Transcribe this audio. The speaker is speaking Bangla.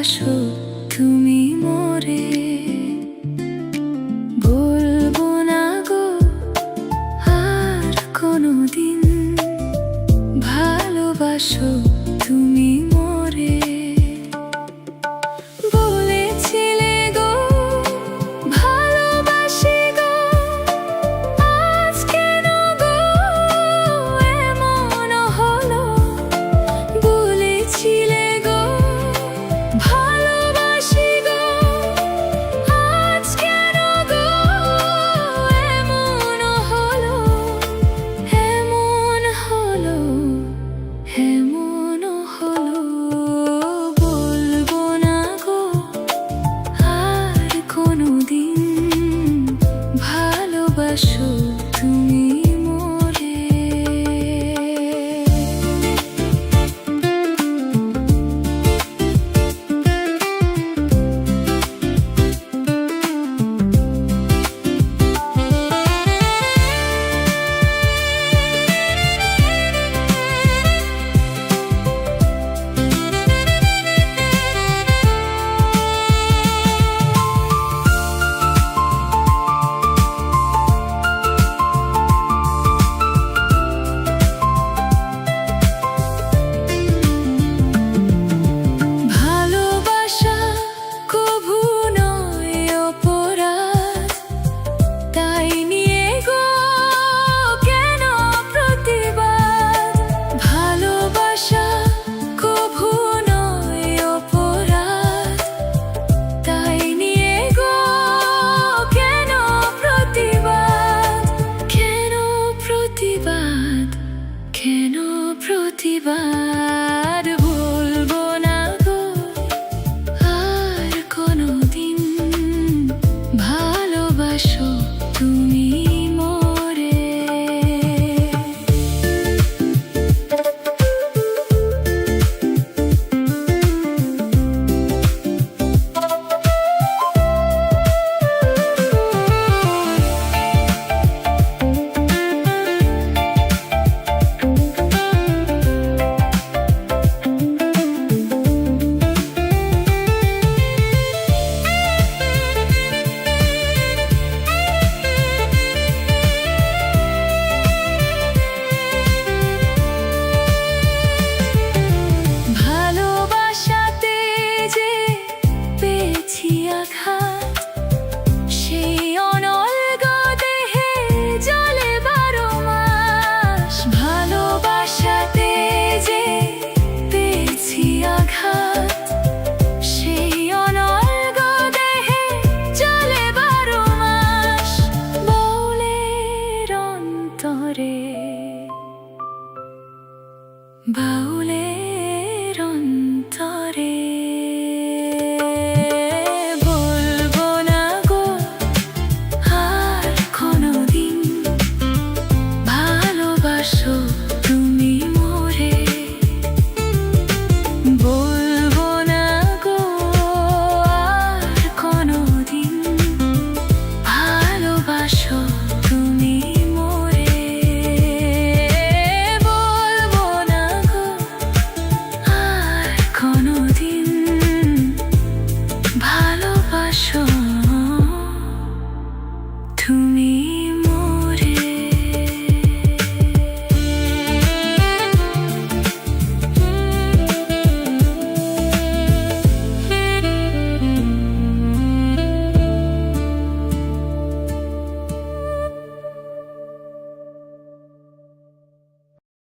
ভালোবাসো তুমি মোরে। বলবো না গো আর কোনোদিন, ভালোবাসো তুমি মোরে। বলেছিলে গো ভালোবাসি গো, আজ কেন গো এমন হলো? বলেছিলে গো ভালোবাসি গো, আজ কেন গো এমন হলো? এমন হলো, এমন হলো। বলবো না গো আর কোনোদিন, ভালোবাসো তুমি মোরে। ভালোবাসা কভু নয় অপরাধ, তাই নিয়ে গো কেন প্রতিবাদ? ভালোবাসা কভু নয় অপরাধ, তাই নিয়ে গো কেন প্রতিবাদ? কেন প্রতিবাদ, কেন প্রতিবাদ? বলবো না গো আর কোনোদিন, ভালোবাসো তুমি মোরে। ভালোবাসাতে যে পেয়েছি আঘাত, সেই অনর্গল দেহে জ্বলে 12 মাস। ভালোবাসাতে যে পেয়েছি আঘাত, সেই অনর্গল দেহে জ্বলে 12 মাস। বাউলের অন্তরে, বাউলের অন্তরে। বলবো না গো আর কোনোদিন, ভালোবাসো তুমি মোরে।